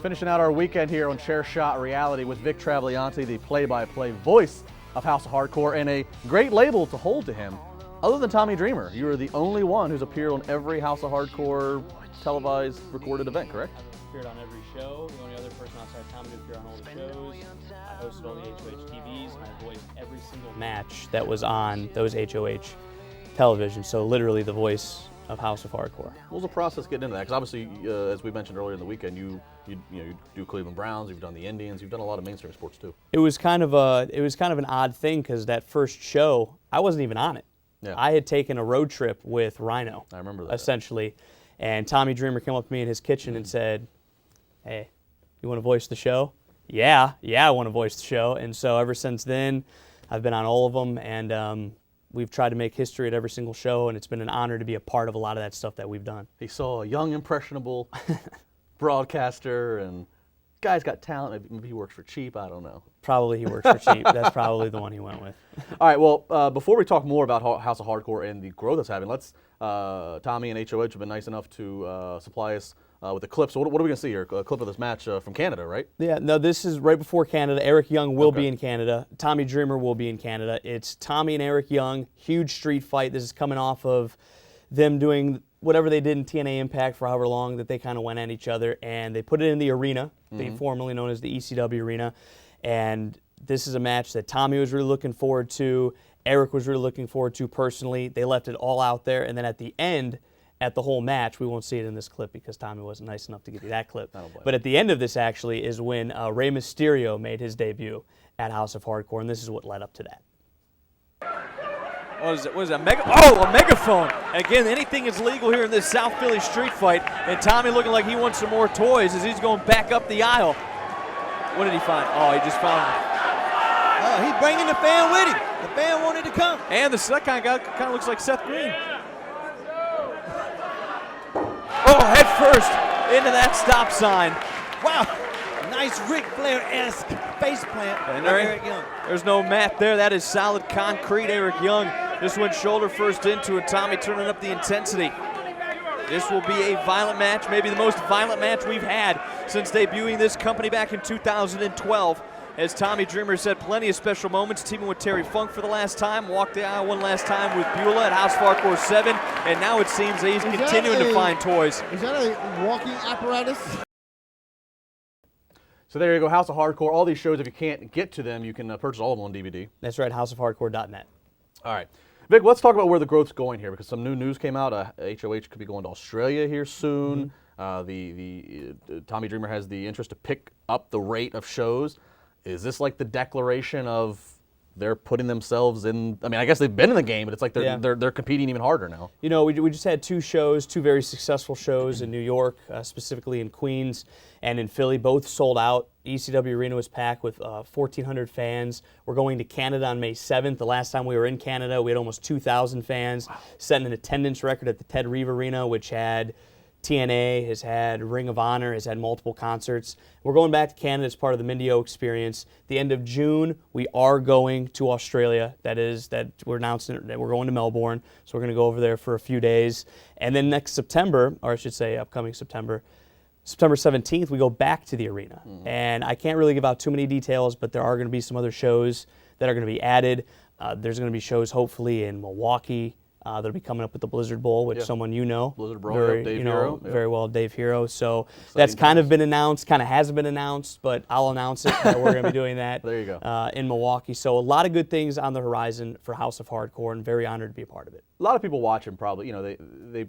Finishing out our weekend here on Chair Shot Reality with Vic Travaglianti, the play-by-play voice of House of Hardcore, and a great label to hold to him. Other than Tommy Dreamer, you are the only one who's appeared on every House of Hardcore televised recorded event, correct? Appeared on every show. The only other person outside Tommy to appear on all the shows. I hosted all the HOH TVs, and I voiced every single match that was on those HOH television. So literally the voice of House of Hardcore. What was the process getting into that? Because obviously, as we mentioned earlier in the weekend, you do Cleveland Browns, you've done the Indians, you've done a lot of mainstream sports too. It was kind of an odd thing because that first show, I wasn't even on it. Yeah. I had taken a road trip with Rhino. I remember that. Essentially. And Tommy Dreamer came up to me in his kitchen and said, "Hey, you want to voice the show?" Yeah, I want to voice the show. And so ever since then, I've been on all of them, and we've tried to make history at every single show, and it's been an honor to be a part of a lot of that stuff that we've done. He saw a young, impressionable broadcaster, and guy's got talent. Maybe he works for cheap, I don't know. Probably he works for cheap. That's probably the one he went with. All right, well, before we talk more about House of Hardcore and the growth it's having, let's, Tommy and HOH have been nice enough to supply us with a clip. So what are we going to see here? A clip of this match from Canada, right? Yeah, no, this is right before Canada. Eric Young will be in Canada. Tommy Dreamer will be in Canada. It's Tommy and Eric Young, huge street fight. This is coming off of them doing whatever they did in TNA Impact for however long that they kind of went at each other, and they put it in the arena, formerly known as the ECW Arena. And this is a match that Tommy was really looking forward to. Eric was really looking forward to personally. They left it all out there, and then at the end, at the whole match, we won't see it in this clip because Tommy wasn't nice enough to give you that clip. But at the end of this actually is when Rey Mysterio made his debut at House of Hardcore, and this is what led up to that. What is it? A megaphone. Again, anything is legal here in this South Philly street fight. And Tommy looking like he wants some more toys as he's going back up the aisle. What did he find? Oh, he just found he's bringing the fan with him. The fan wanted to come. And the second guy kind of looks like Seth Green. Oh, head first into that stop sign. Wow. Nice Ric Flair-esque face plant And by Eric Young. There's no mat there. That is solid concrete, Eric Young. This went shoulder first into it. Tommy turning up the intensity. This will be a violent match, maybe the most violent match we've had since debuting this company back in 2012. As Tommy Dreamer said, plenty of special moments, teaming with Terry Funk for the last time, walked the aisle one last time with Beulah at House of Hardcore 7, and now it seems that he's continuing to find toys. Is that a walking apparatus? So there you go, House of Hardcore. All these shows, if you can't get to them, you can purchase all of them on DVD. That's right, houseofhardcore.net. All right. Vic, let's talk about where the growth's going here, because some new news came out. HOH could be going to Australia here soon. Tommy Dreamer has the interest to pick up the rate of shows. Is this like the declaration of they're putting themselves in? I mean, I guess they've been in the game, but it's like they're competing even harder now. You know, we just had two very successful shows in New York, specifically in Queens and in Philly. Both sold out. ECW Arena was packed with 1,400 fans. We're going to Canada on May 7th. The last time we were in Canada, we had almost 2,000 fans. Wow. Setting an attendance record at the Ted Reeve Arena, which had TNA, has had Ring of Honor, has had multiple concerts. We're going back to Canada as part of the Mindio experience. The end of June, we are going to Australia. That we're announcing that we're going to Melbourne. So we're going to go over there for a few days. And then next September, or I should say upcoming September 17th, we go back to the arena. And I can't really give out too many details, but there are going to be some other shows that are going to be added. There's going to be shows hopefully in Milwaukee. That'll be coming up with the Blizzard Bowl, which someone you know. Blizzard Bowl, Dave Hero. Very well, Dave Hero. So that's kind of been announced, kind of hasn't been announced, but I'll announce it that we're going to be doing that there you go. In Milwaukee. So a lot of good things on the horizon for House of Hardcore, and very honored to be a part of it. A lot of people watching probably, you know,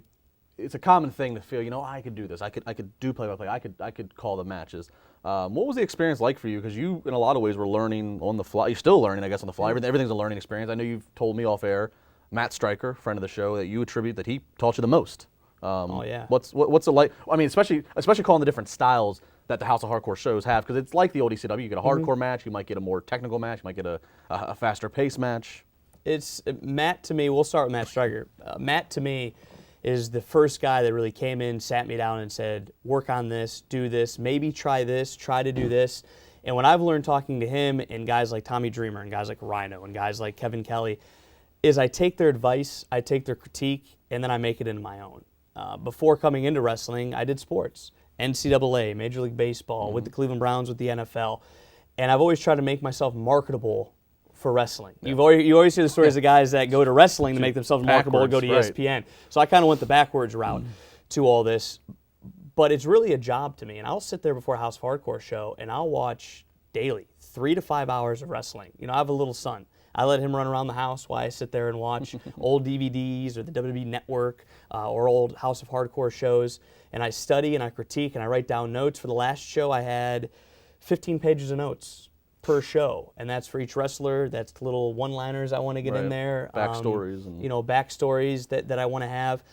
it's a common thing to feel, you know, I could do this. I could do play-by-play. I could call the matches. What was the experience like for you? Because you, in a lot of ways, were learning on the fly. You're still learning, I guess, on the fly. Everything's a learning experience. I know you've told me off air, Matt Stryker, friend of the show, that you attribute that he taught you the most. Oh yeah. What's it like? I mean, especially calling the different styles that the House of Hardcore shows have, because it's like the old ECW. You get a hardcore match, you might get a more technical match, you might get a faster pace match. It's Matt to me. We'll start with Matt Stryker. Matt to me is the first guy that really came in, sat me down, and said, "Work on this, do this, maybe try this, try to do this." And what I've learned talking to him and guys like Tommy Dreamer and guys like Rhino and guys like Kevin Kelly is I take their advice, I take their critique, and then I make it into my own. Before coming into wrestling, I did sports. NCAA, Major League Baseball, with the Cleveland Browns, with the NFL. And I've always tried to make myself marketable for wrestling. You always hear the stories of guys that go to wrestling to make themselves marketable and go to ESPN. So I kind of went the backwards route to all this. But it's really a job to me. And I'll sit there before a House of Hardcore show and I'll watch daily 3 to 5 hours of wrestling. I have a little son. I let him run around the house while I sit there and watch old DVDs or the WWE Network or old House of Hardcore shows. And I study and I critique and I write down notes. For the last show, I had 15 pages of notes per show. And that's for each wrestler. That's little one-liners I want to get in there. Backstories. Backstories that I want to have.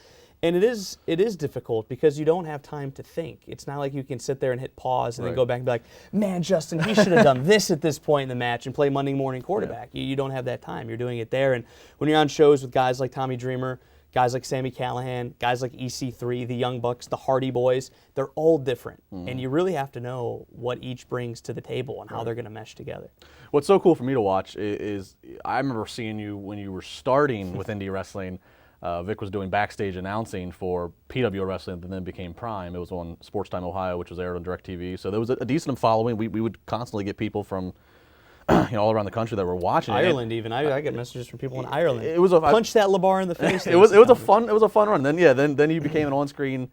And it is difficult because you don't have time to think. It's not like you can sit there and hit pause and then go back and be like, man, Justin, he should have done this at this point in the match and play Monday morning quarterback. You don't have that time. You're doing it there. And when you're on shows with guys like Tommy Dreamer, guys like Sami Callihan, guys like EC3, the Young Bucks, the Hardy Boys, they're all different. And you really have to know what each brings to the table and how they're going to mesh together. What's so cool for me to watch is I remember seeing you when you were starting with indie wrestling. Vic was doing backstage announcing for PW Wrestling that then became Prime. It was on Sports Time Ohio, which was aired on DirecTV. So there was a decent following. We would constantly get people from all around the country that were watching. Ireland, even I get messages from people in Ireland. It was punch that LeBar in the face. It was a fun run. Then you became an on-screen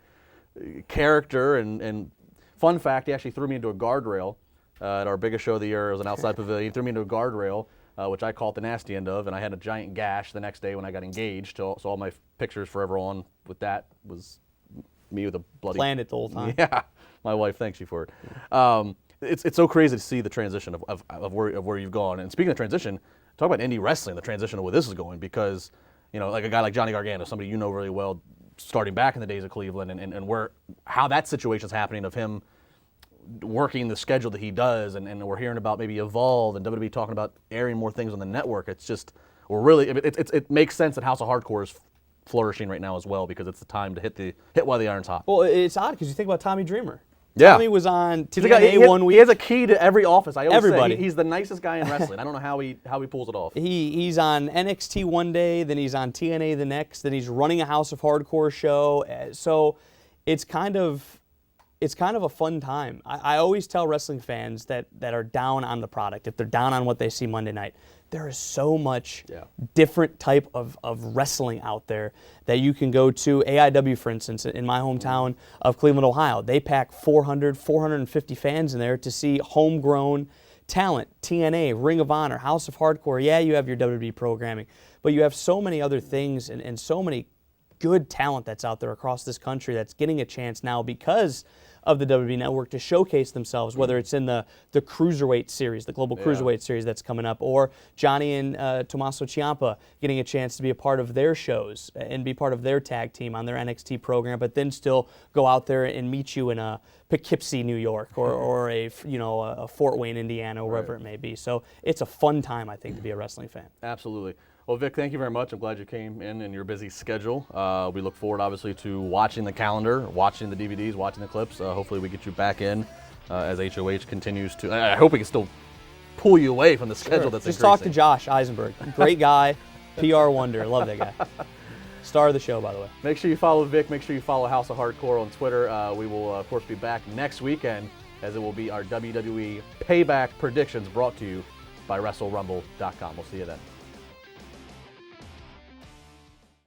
character. And fun fact, he actually threw me into a guardrail at our biggest show of the year. It was an outside pavilion. He threw me into a guardrail. Which I call it the nasty end of, and I had a giant gash the next day when I got engaged. So all my pictures forever on with that was me with a bloody... Planned it the whole time. Yeah, my wife thanks you for it. It's so crazy to see the transition of where you've gone. And speaking of transition, talk about indie wrestling, the transition of where this is going, because like a guy like Johnny Gargano, somebody you know really well, starting back in the days of Cleveland, and how that situation's happening of him working the schedule that he does, and we're hearing about maybe Evolve and WWE talking about airing more things on the network. It's just, it makes sense that House of Hardcore is flourishing right now as well, because it's the time to hit while the iron's hot. Well, it's odd because you think about Tommy Dreamer. Yeah. Tommy was on He's a guy, TNA one week. He has a key to every office. I always Everybody. say he's the nicest guy in wrestling. I don't know how he pulls it off. He's on NXT one day, then he's on TNA the next, then he's running a House of Hardcore show. So it's kind of a fun time. I always tell wrestling fans that are down on the product, if they're down on what they see Monday night, there is so much different type of wrestling out there that you can go to. AIW, for instance, in my hometown of Cleveland, Ohio, they pack 450 fans in there to see homegrown talent. TNA, Ring of Honor, House of Hardcore. Yeah, you have your WWE programming, but you have so many other things and so many good talent that's out there across this country that's getting a chance now because of the WWE Network to showcase themselves, whether it's in the Cruiserweight series, the Global Cruiserweight series that's coming up, or Johnny and Tommaso Ciampa getting a chance to be a part of their shows and be part of their tag team on their NXT program, but then still go out there and meet you in a Poughkeepsie, New York, or a Fort Wayne, Indiana, or wherever it may be. So it's a fun time, I think, to be a wrestling fan. Absolutely. Well, Vic, thank you very much. I'm glad you came in your busy schedule. We look forward, obviously, to watching the calendar, watching the DVDs, watching the clips. Hopefully we get you back in as HOH continues to... I hope we can still pull you away from the schedule that's Just increasing. talk to Josh Eisenberg. Great guy, PR wonder. Love that guy. Star of the show, by the way. Make sure you follow Vic. Make sure you follow House of Hardcore on Twitter. We will, of course, be back next weekend, as it will be our WWE Payback predictions brought to you by WrestleRumble.com. We'll see you then.